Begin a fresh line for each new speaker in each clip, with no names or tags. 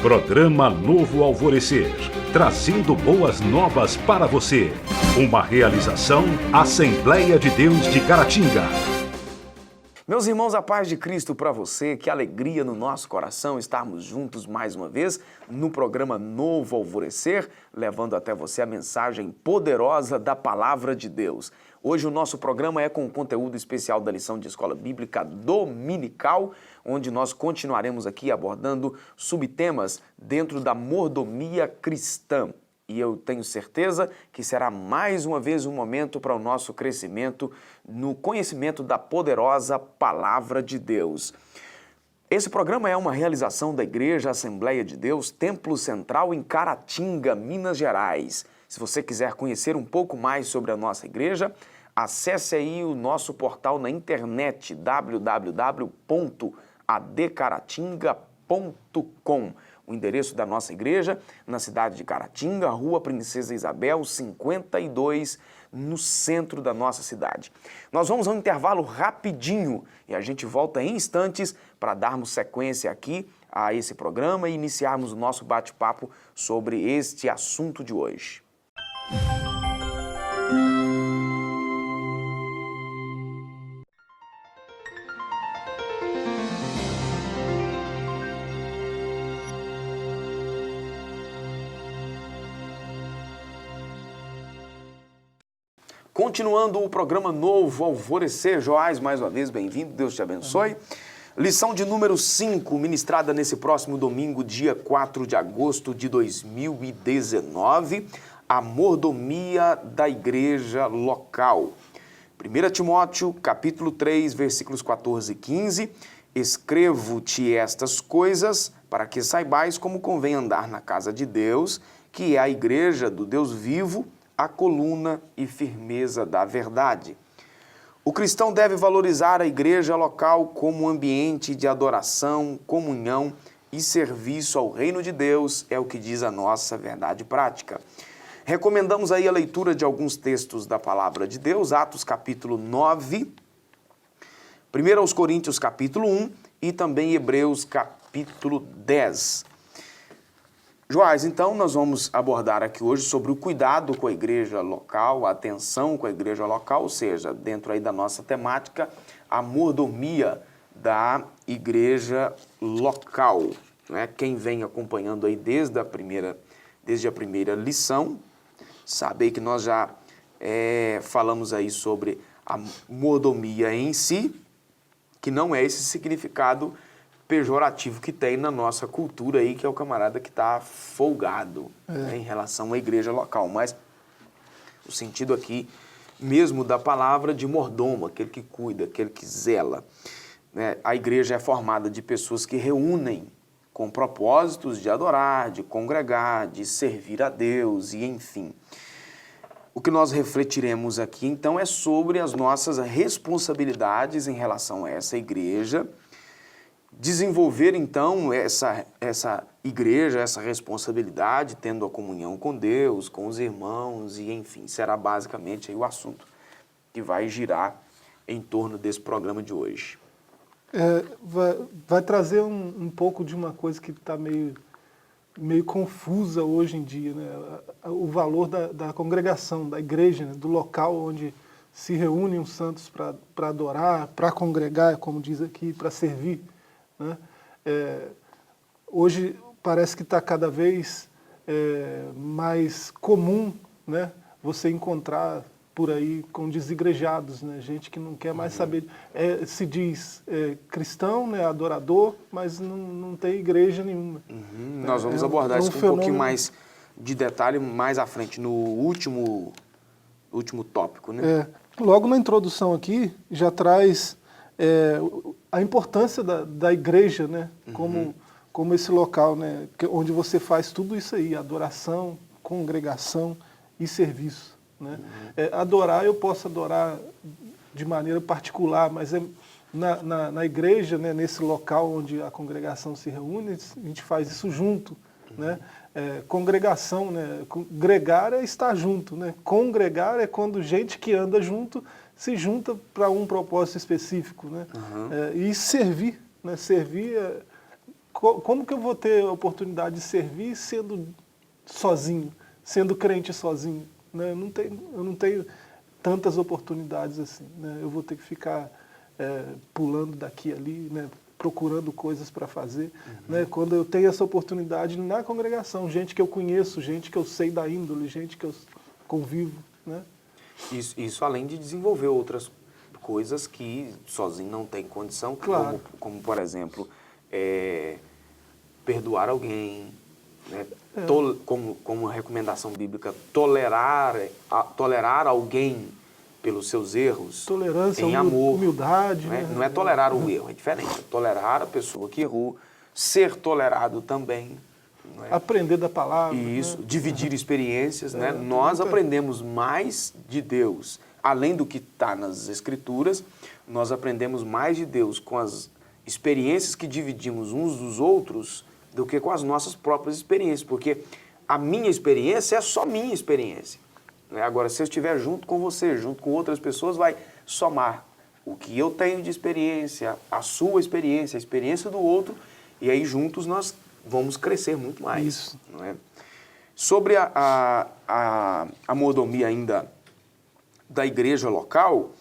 Programa Novo Alvorecer, trazendo boas novas para você. Uma realização Assembleia de Deus de Caratinga.
Meus irmãos, a paz de Cristo para você, que alegria no nosso coração estarmos juntos mais uma vez no programa Novo Alvorecer, levando até você a mensagem poderosa da Palavra de Deus. Hoje o nosso programa é com conteúdo especial da lição de Escola Bíblica Dominical, onde nós continuaremos aqui abordando subtemas dentro da mordomia cristã. E eu tenho certeza que será mais uma vez um momento para o nosso crescimento no conhecimento da poderosa Palavra de Deus. Esse programa é uma realização da Igreja Assembleia de Deus, Templo Central em Caratinga, Minas Gerais. Se você quiser conhecer um pouco mais sobre a nossa igreja, acesse aí o nosso portal na internet www.adcaratinga.com. O endereço da nossa igreja, na cidade de Caratinga, Rua Princesa Isabel, 52, no centro da nossa cidade. Nós vamos a um intervalo rapidinho e a gente volta em instantes para darmos sequência aqui a esse programa e iniciarmos o nosso bate-papo sobre este assunto de hoje. Continuando o programa Novo Alvorecer, Joás, mais uma vez, bem-vindo, Deus te abençoe. Lição de número 5, ministrada nesse próximo domingo, dia 4 de agosto de 2019, a mordomia da igreja local. 1 Timóteo, capítulo 3, versículos 14 e 15, escrevo-te estas coisas para que saibais como convém andar na casa de Deus, que é a igreja do Deus vivo, a coluna e firmeza da verdade. O cristão deve valorizar a igreja local como um ambiente de adoração, comunhão e serviço ao reino de Deus, é o que diz a nossa verdade prática. Recomendamos aí a leitura de alguns textos da Palavra de Deus, Atos capítulo 9, 1 aos Coríntios capítulo 1 e também Hebreus capítulo 10. Joás, então nós vamos abordar aqui hoje sobre o cuidado com a igreja local, a atenção com a igreja local, ou seja, dentro aí da nossa temática, a mordomia da igreja local. Né? Quem vem acompanhando aí desde a primeira lição, sabe aí que nós já falamos aí sobre a mordomia em si, que não é esse significado pejorativo que tem na nossa cultura aí, que é o camarada que está folgado né, em relação à igreja local. Mas o sentido aqui mesmo da palavra de mordomo, aquele que cuida, aquele que zela. Né? A igreja é formada de pessoas que reúnem com propósitos de adorar, de congregar, de servir a Deus e enfim. O que nós refletiremos aqui então é sobre as nossas responsabilidades em relação a essa igreja, desenvolver, então, essa igreja, essa responsabilidade, tendo a comunhão com Deus, com os irmãos e, enfim, será basicamente aí o assunto que vai girar em torno desse programa de hoje.
Vai trazer um pouco de uma coisa que está meio confusa hoje em dia, né? O valor da congregação, da igreja, né? Do local onde se reúnem os santos para adorar, para congregar, como diz aqui, para servir. Né? Hoje parece que está cada vez mais comum, né, você encontrar por aí com desigrejados, né, gente que não quer mais saber, se diz cristão, né, adorador, mas não tem igreja nenhuma.
Nós vamos abordar isso com um pouquinho mais de detalhe mais à frente, no último tópico. Né?
Logo na introdução aqui já traz a importância da igreja, né? Como esse local, né? Onde você faz tudo isso aí, adoração, congregação e serviço. Né? Adorar, eu posso adorar de maneira particular, mas na igreja, né? Nesse local onde a congregação se reúne, a gente faz isso junto. Né? Congregação, né? Gregar é estar junto. Né? Congregar é quando gente que anda junto se junta para um propósito específico, né? E servir, né? Servir como que eu vou ter a oportunidade de servir sendo sozinho, sendo crente sozinho? Né? Eu não tenho tantas oportunidades assim. Né? Eu vou ter que ficar pulando daqui e ali, né? Procurando coisas para fazer. Né? Quando eu tenho essa oportunidade na congregação, gente que eu conheço, gente que eu sei da índole, gente que eu convivo. Né?
Isso além de desenvolver outras coisas que sozinho não tem condição,
Claro.
como por exemplo, perdoar alguém, né? Como recomendação bíblica, tolerar alguém pelos seus erros,
Tolerância,
em amor,
humildade.
né?
Né?
Não é tolerar o erro, é diferente. É tolerar a pessoa que errou, ser tolerado também. Não é?
Aprender da palavra.
Isso,
né?
dividir experiências, né? Nós aprendemos mais de Deus, além do que está nas Escrituras, nós aprendemos mais de Deus com as experiências que dividimos uns dos outros do que com as nossas próprias experiências, porque a minha experiência é só minha experiência. Né? Agora, se eu estiver junto com você, junto com outras pessoas, vai somar o que eu tenho de experiência, a sua experiência, a experiência do outro, e aí juntos nós vamos crescer muito mais.
Isso.
Não é? Sobre a mordomia ainda da igreja local,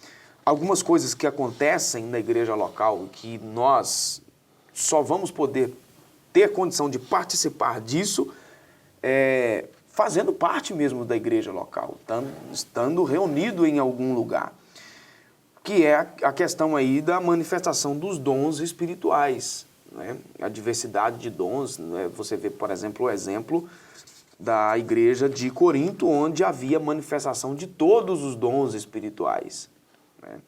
algumas coisas que acontecem na igreja local que nós só vamos poder ter condição de participar disso fazendo parte mesmo da igreja local, estando reunido em algum lugar, que é a questão aí da manifestação dos dons espirituais, né? A diversidade de dons, né? Você vê, por exemplo, o exemplo da igreja de Corinto, onde havia manifestação de todos os dons espirituais. Né?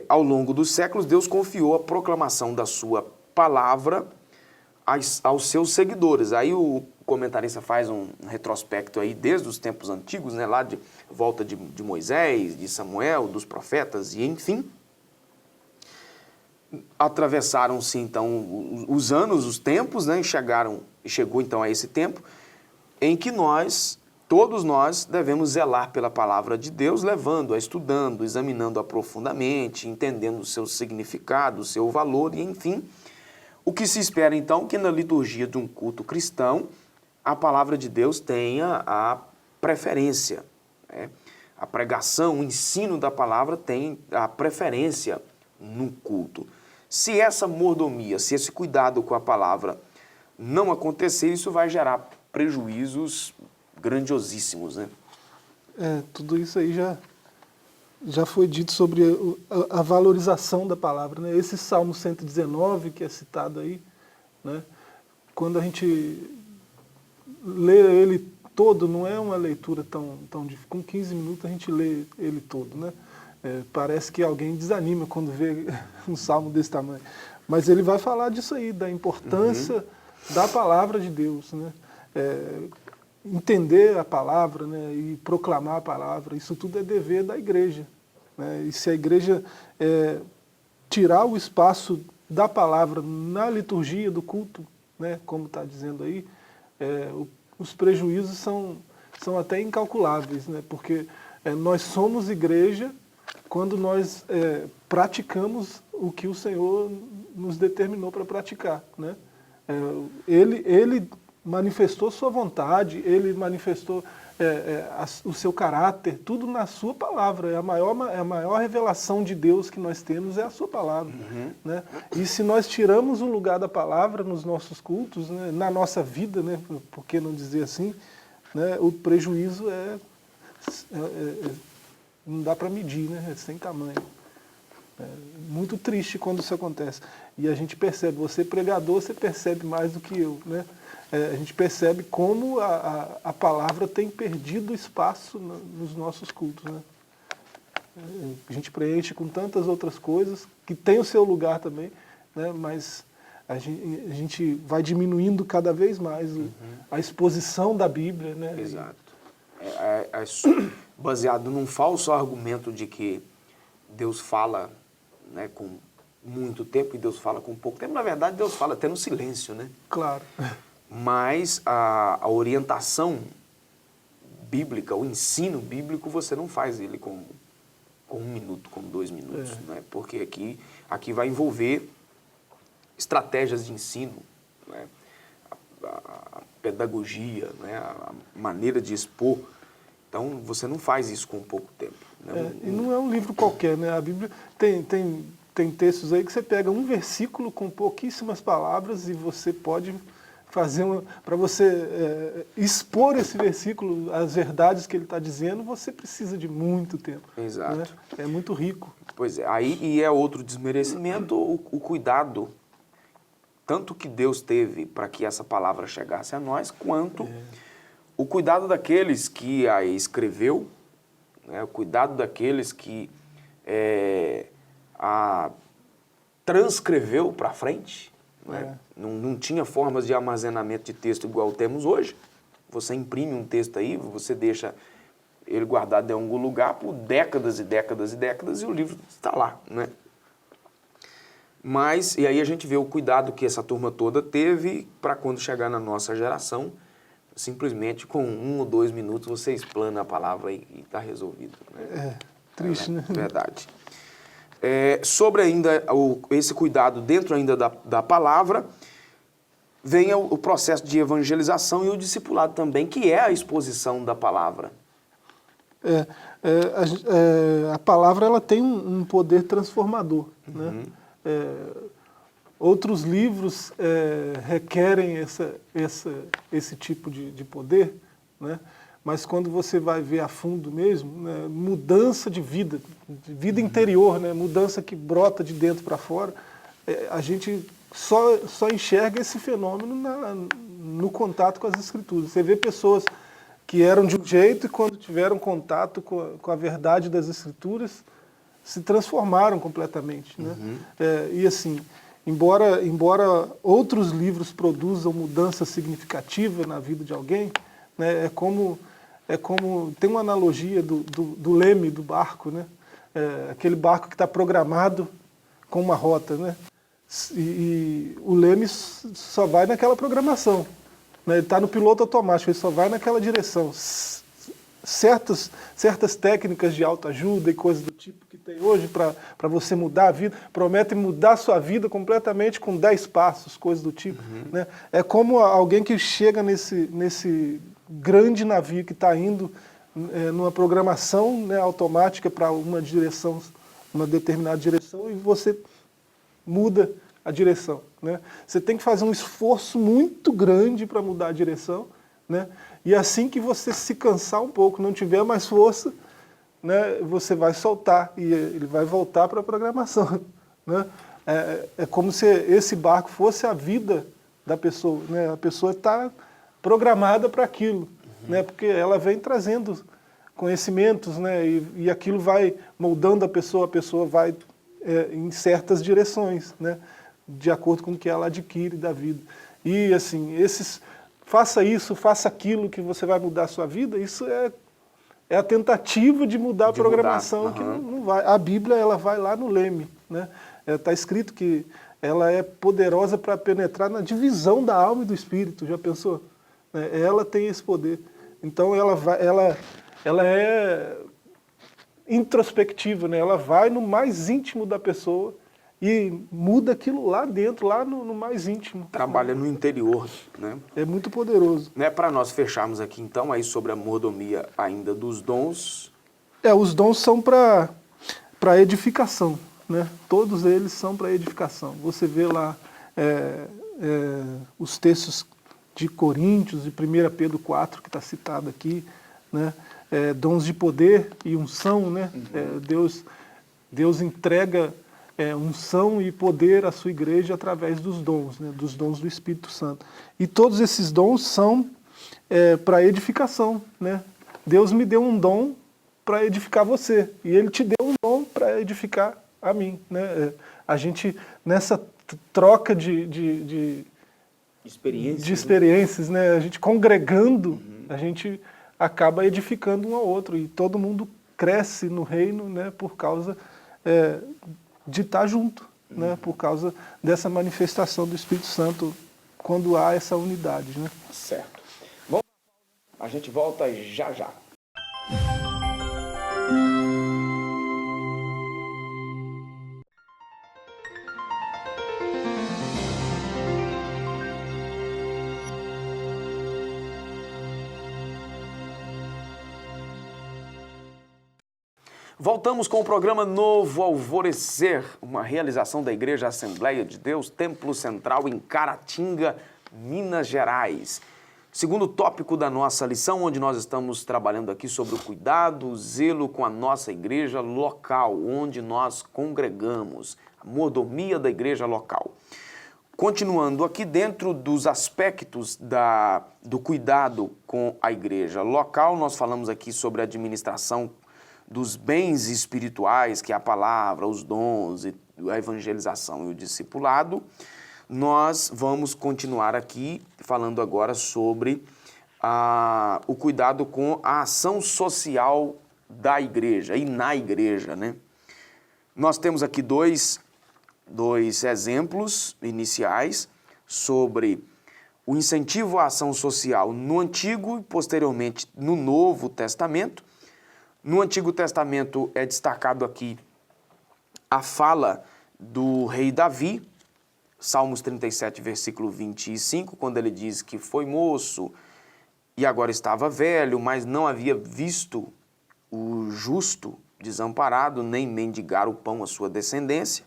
Ao longo dos séculos, Deus confiou a proclamação da sua palavra aos seus seguidores. Aí o comentarista faz um retrospecto aí desde os tempos antigos, né? Lá de volta de Moisés, de Samuel, dos profetas e enfim. Atravessaram-se então os anos, os tempos, né? Chegou então a esse tempo em que todos nós devemos zelar pela palavra de Deus, levando-a, estudando, examinando-a profundamente, entendendo o seu significado, o seu valor e enfim. O que se espera então que na liturgia de um culto cristão a palavra de Deus tenha a preferência. Né? A pregação, o ensino da palavra tem a preferência no culto. Se essa mordomia, se esse cuidado com a palavra não acontecer, isso vai gerar prejuízos grandiosíssimos, né?
Tudo isso aí já foi dito sobre a valorização da palavra. Né? Esse Salmo 119, que é citado aí, né? Quando a gente lê ele todo, não é uma leitura tão difícil. Com 15 minutos a gente lê ele todo. Né? Parece que alguém desanima quando vê um salmo desse tamanho. Mas ele vai falar disso aí, da importância da palavra de Deus. Né? Entender a palavra, né, e proclamar a palavra, isso tudo é dever da igreja. Né? E se a igreja tirar o espaço da palavra na liturgia do culto, né, como está dizendo aí, os prejuízos são até incalculáveis, né? Porque nós somos igreja quando nós praticamos o que o Senhor nos determinou para praticar. Né? Ele manifestou sua vontade, ele manifestou o seu caráter, tudo na sua palavra. A maior revelação de Deus que nós temos é a sua palavra. Né? E se nós tiramos o lugar da palavra nos nossos cultos, né, na nossa vida, né, por que não dizer assim, né, o prejuízo não dá para medir, né, é sem tamanho. Muito triste quando isso acontece. E a gente percebe, você pregador, você percebe mais do que eu. Né? A gente percebe como a palavra tem perdido espaço nos nossos cultos. Né? A gente preenche com tantas outras coisas, que tem o seu lugar também, né? Mas a gente vai diminuindo cada vez mais a exposição da Bíblia. Né?
Exato. Baseado num falso argumento de que Deus fala, né, com muito tempo e Deus fala com pouco tempo. Na verdade, Deus fala até no silêncio, né?
Claro.
Mas a orientação bíblica, o ensino bíblico, você não faz ele com 1 minuto, com 2 minutos, né? Porque aqui vai envolver estratégias de ensino, né? A pedagogia, né? A maneira de expor. Então, você não faz isso com pouco tempo. Né?
E não é um livro qualquer, né? A Bíblia tem textos aí que você pega um versículo com pouquíssimas palavras e você pode fazer para você expor esse versículo, as verdades que ele está dizendo, você precisa de muito tempo.
Exato.
Né? É muito rico.
Pois é, aí e é outro desmerecimento o cuidado, tanto que Deus teve para que essa palavra chegasse a nós, quanto o cuidado daqueles que a escreveu, né, o cuidado daqueles que a transcreveu para frente. Né? Não tinha formas de armazenamento de texto igual temos hoje. Você imprime um texto aí, você deixa ele guardado em algum lugar por décadas e décadas e décadas e o livro está lá, né? Mas, e aí a gente vê o cuidado que essa turma toda teve para quando chegar na nossa geração, simplesmente com 1 ou 2 minutos você explana a palavra e está resolvido. Né?
Triste, né?
Verdade. Sobre ainda esse cuidado dentro ainda da palavra, vem o processo de evangelização e o discipulado também, que é a exposição da palavra.
A palavra ela tem um poder transformador. Né? Outros livros requerem esse tipo de poder, né? Mas quando você vai ver a fundo mesmo, né, mudança de vida interior, né, mudança que brota de dentro para fora, a gente só enxerga esse fenômeno no contato com as Escrituras. Você vê pessoas que eram de um jeito e quando tiveram contato com a verdade das Escrituras, se transformaram completamente. Né? E assim, embora outros livros produzam mudança significativa na vida de alguém, né, é como tem uma analogia do leme do barco, né? Aquele barco que está programado com uma rota, né? E o leme só vai naquela programação, né? Ele está no piloto automático, ele só vai naquela direção. Certas técnicas de autoajuda e coisas do tipo que tem hoje para você mudar a vida, prometem mudar a sua vida completamente com 10 passos, coisas do tipo. Né? É como alguém que chega nesse grande navio que está indo numa programação, né, automática para uma direção, uma determinada direção, e você muda a direção. Né? Você tem que fazer um esforço muito grande para mudar a direção, né? E assim que você se cansar um pouco, não tiver mais força, né, você vai soltar e ele vai voltar para a programação. Né? É como se esse barco fosse a vida da pessoa. Né? A pessoa está programada para aquilo, né? Porque ela vem trazendo conhecimentos, né? E aquilo vai moldando a pessoa vai em certas direções, né? De acordo com o que ela adquire da vida. E assim, faça isso, faça aquilo que você vai mudar a sua vida, isso é a tentativa de mudar a programação, que não vai. A Bíblia ela vai lá no leme. Né? Está escrito que ela é poderosa para penetrar na divisão da alma e do espírito, já pensou? Ela tem esse poder. Então ela é introspectiva, né? Ela vai no mais íntimo da pessoa e muda aquilo lá dentro, lá no mais íntimo.
Trabalha no interior, né?
É muito poderoso.
Né, para nós fecharmos aqui então, aí sobre a mordomia ainda dos dons.
Os dons são para edificação, né? Todos eles são para edificação. Você vê lá os textos de Coríntios, de 1 Pedro 4, que está citado aqui, né? Dons de poder e unção, né? Deus entrega unção e poder à sua igreja através dos dons, né? Dos dons do Espírito Santo. E todos esses dons são para edificação, né? Deus me deu um dom para edificar você, e Ele te deu um dom para edificar a mim. Né? A gente, nessa troca de experiências, né? A gente congregando, a gente acaba edificando um ao outro, e todo mundo cresce no reino, né? Por causa de estar junto, né? Por causa dessa manifestação do Espírito Santo, quando há essa unidade. Né?
Certo. Bom, a gente volta já já. Voltamos com o programa Novo Alvorecer, uma realização da Igreja Assembleia de Deus, Templo Central em Caratinga, Minas Gerais. Segundo tópico da nossa lição, onde nós estamos trabalhando aqui sobre o cuidado, o zelo com a nossa igreja local, onde nós congregamos, a mordomia da igreja local. Continuando aqui dentro dos aspectos do cuidado com a igreja local, nós falamos aqui sobre a administração dos bens espirituais, que é a palavra, os dons, a evangelização e o discipulado. Nós vamos continuar aqui falando agora sobre o cuidado com a ação social da igreja e na igreja, né? Nós temos aqui dois exemplos iniciais sobre o incentivo à ação social no Antigo e posteriormente no Novo Testamento. No Antigo Testamento é destacado aqui a fala do rei Davi, Salmos 37, versículo 25, quando ele diz que foi moço e agora estava velho, mas não havia visto o justo desamparado, nem mendigar o pão à sua descendência.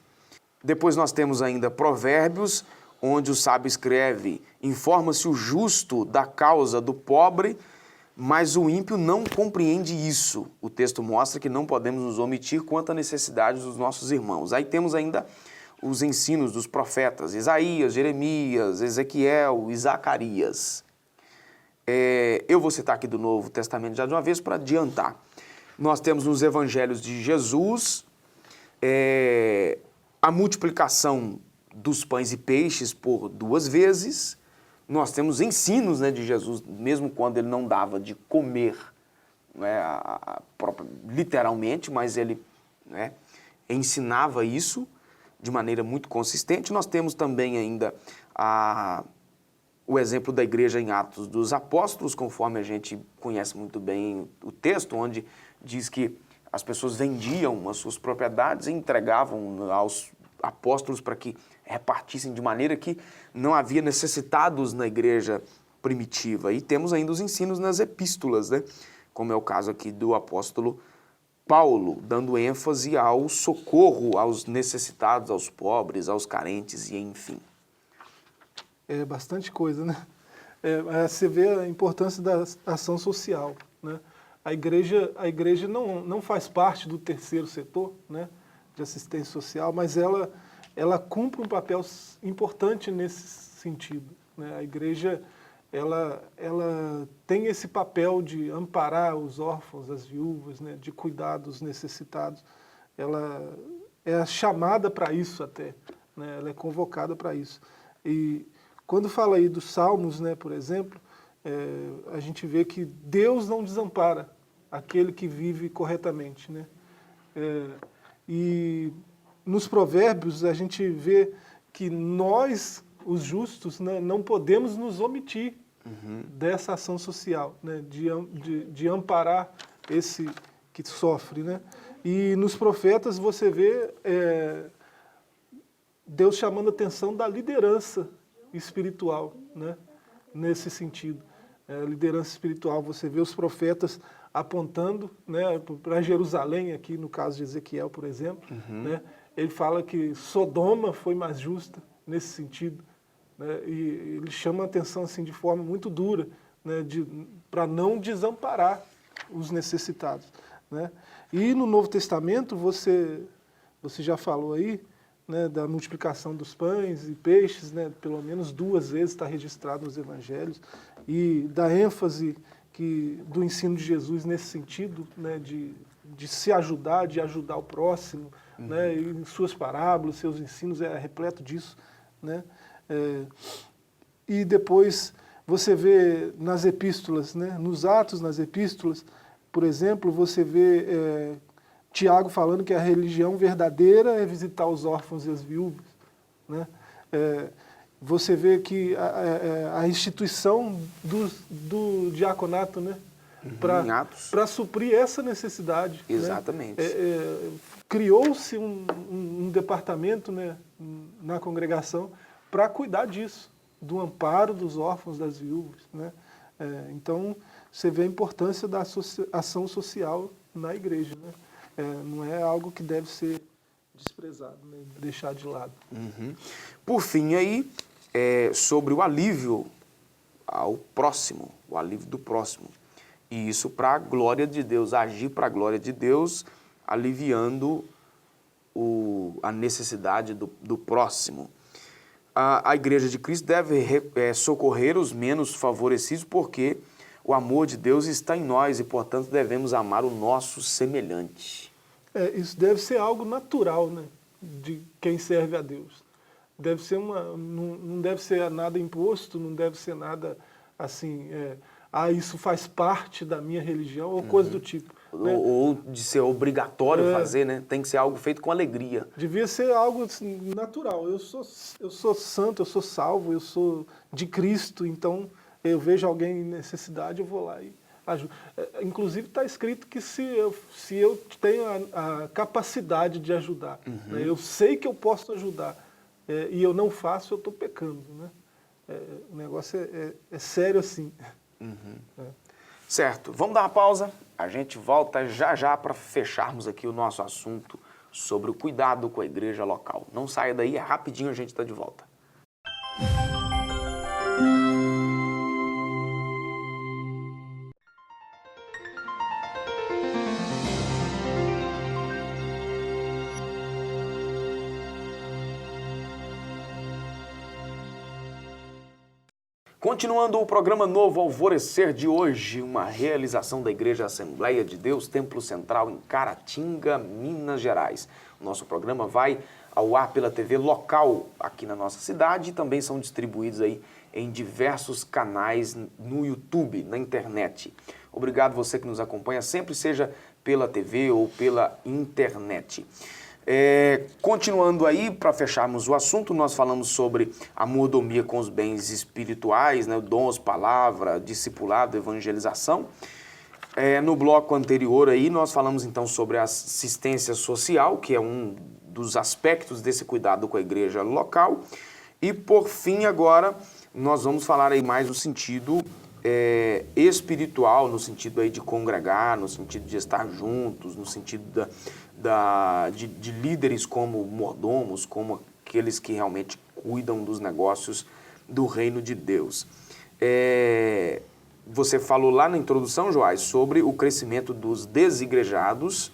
Depois nós temos ainda Provérbios, onde o sábio escreve: informa-se o justo da causa do pobre, mas o ímpio não compreende isso. O texto mostra que não podemos nos omitir quanto à necessidade dos nossos irmãos. Aí temos ainda os ensinos dos profetas, Isaías, Jeremias, Ezequiel e Zacarias. Eu vou citar aqui do Novo Testamento já de uma vez para adiantar. Nós temos nos evangelhos de Jesus a multiplicação dos pães e peixes por 2 vezes. Nós temos ensinos, né, de Jesus, mesmo quando ele não dava de comer, né, literalmente, mas ele, né, ensinava isso de maneira muito consistente. Nós temos também ainda o exemplo da igreja em Atos dos Apóstolos, conforme a gente conhece muito bem o texto, onde diz que as pessoas vendiam as suas propriedades e entregavam aos apóstolos para que repartissem, de maneira que não havia necessitados na igreja primitiva. E temos ainda os ensinos nas epístolas, né? Como é o caso aqui do apóstolo Paulo, dando ênfase ao socorro aos necessitados, aos pobres, aos carentes e enfim.
É bastante coisa, né? Você vê a importância da ação social, né? A igreja não faz parte do terceiro setor, né, de assistência social, mas ela cumpre um papel importante nesse sentido, né? A igreja ela tem esse papel de amparar os órfãos, as viúvas, né, de cuidar dos necessitados. Ela é chamada para isso até, né? Ela é convocada para isso. E quando fala aí dos Salmos, né, por exemplo, a gente vê que Deus não desampara aquele que vive corretamente, né? E nos Provérbios a gente vê que nós, os justos, né, não podemos nos omitir dessa ação social, né, de amparar esse que sofre, né? E nos profetas você vê Deus chamando a atenção da liderança espiritual, né, nesse sentido. Liderança espiritual, você vê os profetas apontando, né, para Jerusalém, aqui no caso de Ezequiel, por exemplo, né, ele fala que Sodoma foi mais justa nesse sentido, né, e ele chama a atenção assim, de forma muito dura, né, para não desamparar os necessitados, né. E no Novo Testamento, você já falou aí, né, da multiplicação dos pães e peixes, né, pelo menos 2 vezes está registrado nos evangelhos, e da ênfase do ensino de Jesus nesse sentido, né, de se ajudar, de ajudar o próximo, né, e em suas parábolas, seus ensinos é repleto disso, né. E depois você vê nas epístolas, né, nos Atos, nas epístolas, por exemplo, você vê Tiago falando que a religião verdadeira é visitar os órfãos e as viúvas, né? Você vê que a instituição do diaconato, né, para suprir essa necessidade.
Exatamente.
Né? Criou-se um departamento, né, na congregação para cuidar disso, do amparo dos órfãos, das viúvas, né? Então, você vê a importância da ação social na igreja, né? não é algo que deve ser desprezado, né? Deixar de lado.
Por fim, aí, sobre o alívio ao próximo, o alívio do próximo. E isso para a glória de Deus, agir para a glória de Deus, aliviando a necessidade do próximo. A Igreja de Cristo deve socorrer os menos favorecidos, porque o amor de Deus está em nós e, portanto, devemos amar o nosso semelhante.
Isso deve ser algo natural, né, de quem serve a Deus. Deve ser não deve ser nada imposto, não deve ser nada assim, isso faz parte da minha religião, ou coisa do tipo. Né?
Ou de ser obrigatório fazer, né? Tem que ser algo feito com alegria.
Devia ser algo assim, natural. Eu sou santo, eu sou salvo, eu sou de Cristo, então eu vejo alguém em necessidade, eu vou lá e ajudo. Inclusive está escrito que se eu tenho a capacidade de ajudar, né? Eu sei que eu posso ajudar, e eu não faço, eu estou pecando. Né? O negócio é sério assim.
Certo, vamos dar uma pausa, a gente volta já para fecharmos aqui o nosso assunto sobre o cuidado com a igreja local. Não saia daí, rapidinho a gente está de volta. Continuando o programa Novo Alvorecer de hoje, uma realização da Igreja Assembleia de Deus, Templo Central em Caratinga, Minas Gerais. O nosso programa vai ao ar pela TV local aqui na nossa cidade e também são distribuídos aí em diversos canais no YouTube, na internet. Obrigado você que nos acompanha, sempre seja pela TV ou pela internet. Continuando aí, para fecharmos o assunto, nós falamos sobre a mordomia com os bens espirituais, né, dons, palavra, discipulado, evangelização. No bloco anterior aí, nós falamos então sobre a assistência social, que é um dos aspectos desse cuidado com a igreja local. E por fim, agora, nós vamos falar aí mais no sentido espiritual, no sentido aí de congregar, no sentido de estar juntos, no sentido de líderes como mordomos, como aqueles que realmente cuidam dos negócios do reino de Deus. Você falou lá na introdução, Joás, sobre o crescimento dos desigrejados,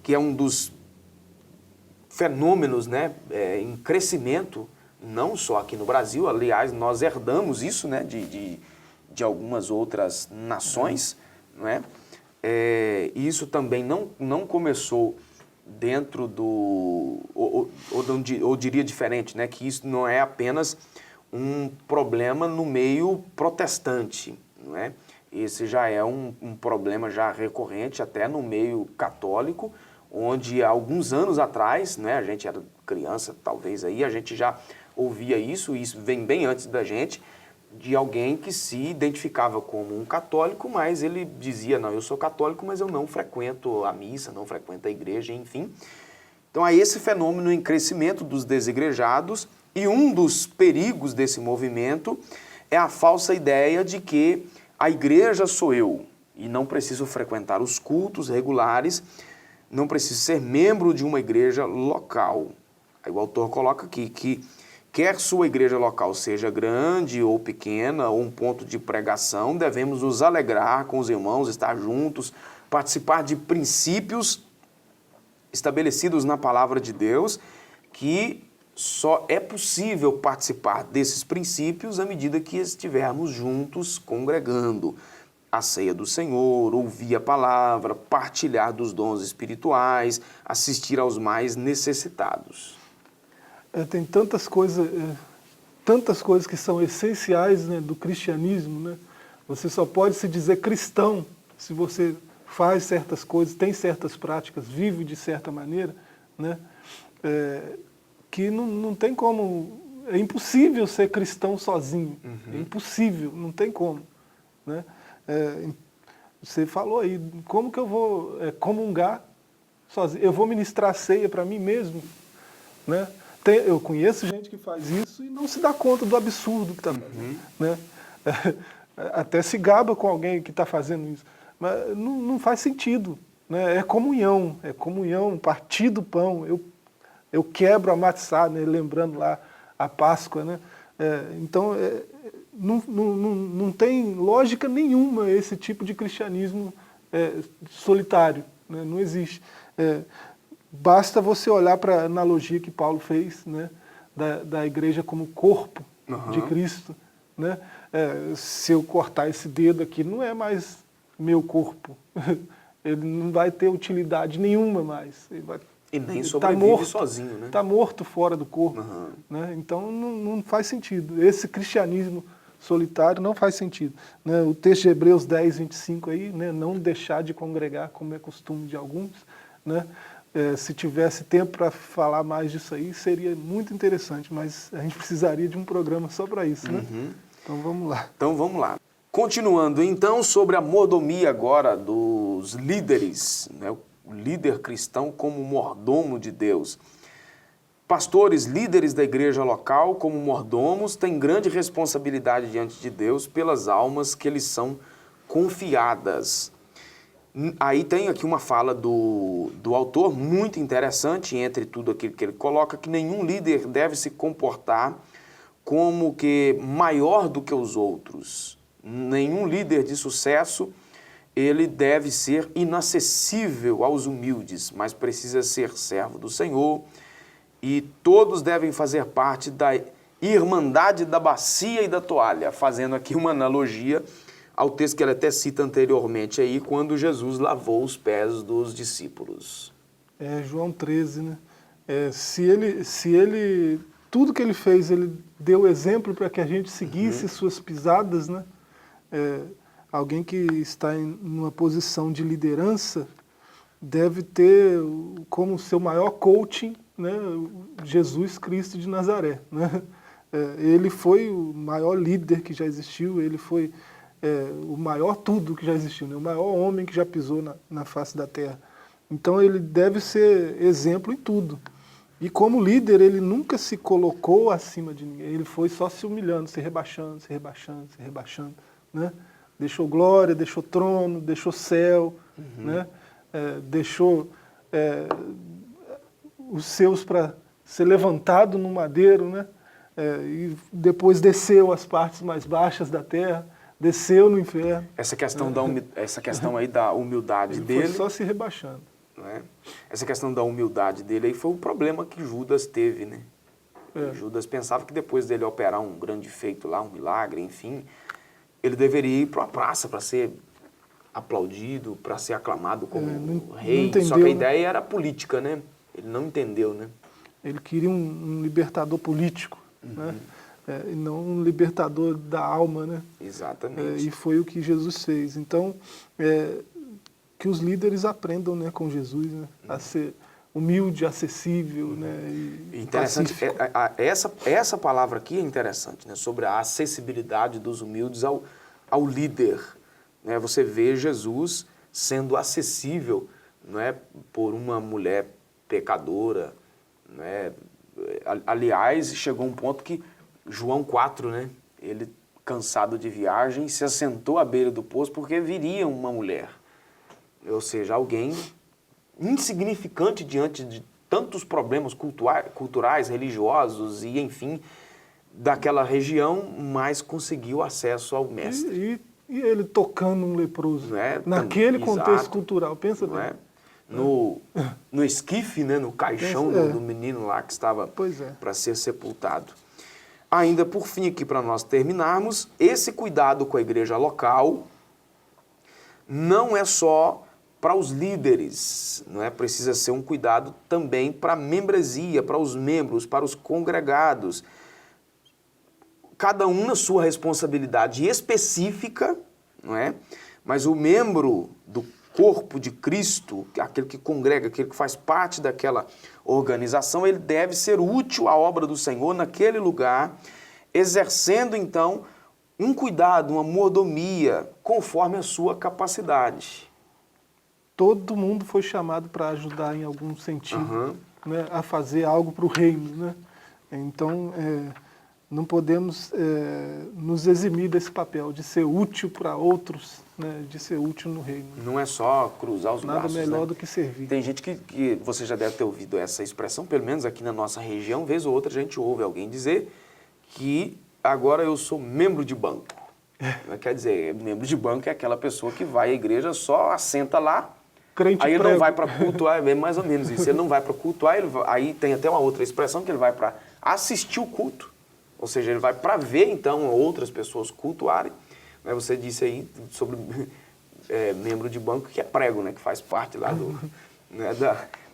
que é um dos fenômenos, né, em crescimento, não só aqui no Brasil. Aliás, nós herdamos isso, né, de algumas outras nações, não é? Isso também não começou dentro do... Ou diria diferente, né? Que isso não é apenas um problema no meio protestante, não é? Esse já é um problema já recorrente até no meio católico, onde há alguns anos atrás, né? A gente era criança, talvez aí, a gente já ouvia isso vem bem antes da gente, de alguém que se identificava como um católico, mas ele dizia, não, eu sou católico, mas eu não frequento a missa, não frequento a igreja, enfim. Então há esse fenômeno em crescimento dos desigrejados, e um dos perigos desse movimento é a falsa ideia de que a igreja sou eu, e não preciso frequentar os cultos regulares, não preciso ser membro de uma igreja local. Aí o autor coloca aqui que quer sua igreja local seja grande ou pequena, ou um ponto de pregação, devemos nos alegrar com os irmãos, estar juntos, participar de princípios estabelecidos na palavra de Deus, que só é possível participar desses princípios à medida que estivermos juntos congregando. A ceia do Senhor, ouvir a palavra, partilhar dos dons espirituais, assistir aos mais necessitados.
Tem tantas coisas que são essenciais, né, do cristianismo, né? Você só pode se dizer cristão se você faz certas coisas, tem certas práticas, vive de certa maneira, né? Que não tem como, é impossível ser cristão sozinho, é impossível, não tem como, né? Você falou aí, como que eu vou comungar sozinho? Eu vou ministrar ceia para mim mesmo, né? Eu conheço gente que faz isso e não se dá conta do absurdo que está fazendo, né? Até se gaba com alguém que está fazendo isso. Mas não faz sentido, né? É comunhão, partir do pão. Eu quebro a matzá, né? Lembrando lá a Páscoa, né? Então, não tem lógica nenhuma esse tipo de cristianismo solitário, né? Não existe. Basta você olhar para a analogia que Paulo fez, né? Da igreja como corpo de Cristo, né? Se eu cortar esse dedo aqui, não é mais meu corpo. Ele não vai ter utilidade nenhuma mais.
E nem sobrevive sozinho, né?
Está morto fora do corpo. Né? Então não faz sentido. Esse cristianismo solitário não faz sentido. Né? O texto de Hebreus 10, 25 aí, né? Não deixar de congregar como é costume de alguns. Né? Se tivesse tempo para falar mais disso aí, seria muito interessante, mas a gente precisaria de um programa só para isso. Né? Então vamos lá.
Então vamos lá. Continuando então sobre a mordomia agora dos líderes, né? O líder cristão como mordomo de Deus. Pastores, líderes da igreja local como mordomos têm grande responsabilidade diante de Deus pelas almas que lhes são confiadas. Aí tem aqui uma fala do autor muito interessante, entre tudo aquilo que ele coloca, que nenhum líder deve se comportar como que maior do que os outros. Nenhum líder de sucesso, ele deve ser inacessível aos humildes, mas precisa ser servo do Senhor, e todos devem fazer parte da irmandade da bacia e da toalha, fazendo aqui uma analogia ao texto que ele até cita anteriormente aí, quando Jesus lavou os pés dos discípulos.
João 13, né? Se ele, tudo que ele fez, ele deu exemplo para que a gente seguisse suas pisadas, né? Alguém que está em uma posição de liderança deve ter como seu maior coaching, né, Jesus Cristo de Nazaré. Né? Ele foi o maior líder que já existiu, ele foi o maior tudo que já existiu, né? O maior homem que já pisou na face da terra. Então ele deve ser exemplo em tudo. E como líder, ele nunca se colocou acima de ninguém, ele foi só se humilhando, se rebaixando, se rebaixando, se rebaixando. Né? Deixou glória, deixou trono, deixou céu, né? Deixou os seus para ser levantado no madeiro, né? E depois desceu às partes mais baixas da terra, desceu no inferno.
Essa questão aí da humildade
ele
dele...
foi só se rebaixando.
Né? Essa questão da humildade dele aí foi o problema que Judas teve, né? Judas pensava que depois dele operar um grande feito lá, um milagre, enfim... ele deveria ir para a praça para ser aplaudido, para ser aclamado como rei.
Entendeu,
só que a
né?
ideia era política, né? Ele não entendeu, né?
Ele queria um libertador político, né? E não um libertador da alma, né?
Exatamente.
E foi o que Jesus fez. Então, que os líderes aprendam, né, com Jesus, né? A ser humilde, acessível, né? E
interessante, essa palavra aqui é interessante, né? Sobre a acessibilidade dos humildes ao líder. Né? Você vê Jesus sendo acessível, não é, por uma mulher pecadora. Né? Aliás, chegou um ponto que João 4, né? Ele, cansado de viagem, se assentou à beira do poço porque viria uma mulher. Ou seja, alguém insignificante diante de tantos problemas culturais, religiosos e, enfim, daquela região, mas conseguiu acesso ao mestre.
E ele tocando um leproso,
Né?
naquele contexto
Exato.
Cultural, pensa bem.
É? No esquife, né? No caixão do menino lá que estava para ser sepultado. Ainda por fim, aqui para nós terminarmos, esse cuidado com a igreja local não é só para os líderes, não é? Precisa ser um cuidado também para a membresia, para os membros, para os congregados. Cada um na sua responsabilidade específica, não é? Mas o membro do corpo de Cristo, aquele que congrega, aquele que faz parte daquela organização, ele deve ser útil à obra do Senhor naquele lugar, exercendo então um cuidado, uma mordomia, conforme a sua capacidade.
Todo mundo foi chamado para ajudar em algum sentido, né, a fazer algo para o reino, né? Então, não podemos nos eximir desse papel de ser útil para outros, né, de ser útil no reino.
Não é só cruzar os
Nada
braços,
melhor
né?
do que servir.
Tem gente que você já deve ter ouvido essa expressão, pelo menos aqui na nossa região, vez ou outra a gente ouve alguém dizer que agora eu sou membro de banco. Quer dizer, membro de banco é aquela pessoa que vai à igreja, só assenta lá,
Crente
aí ele
prego.
não vai para cultuar, é mais ou menos isso. Ele não vai para cultuar, aí tem até uma outra expressão que ele vai para assistir o culto. Ou seja, ele vai para ver, então, outras pessoas cultuarem. Você disse aí sobre membro de banco, que é prego, né? Que faz parte lá né,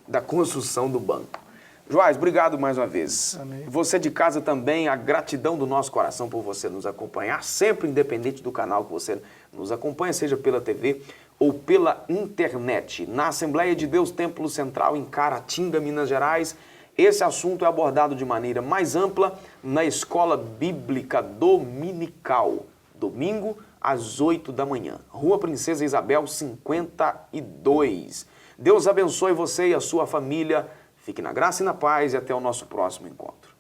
da construção do banco. Joás, obrigado mais uma vez.
Amém.
Você de casa também, a gratidão do nosso coração por você nos acompanhar, sempre independente do canal que você nos acompanha, seja pela TV ou pela internet. Na Assembleia de Deus Templo Central, em Caratinga, Minas Gerais, esse assunto é abordado de maneira mais ampla na Escola Bíblica Dominical, domingo às 8 da manhã. Rua Princesa Isabel, 52. Deus abençoe você e a sua família. Fique na graça e na paz e até o nosso próximo encontro.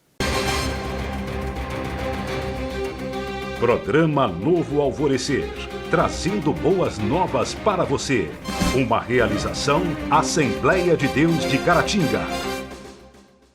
Programa Novo Alvorecer, trazendo boas novas para você. Uma realização Assembleia de Deus de Caratinga.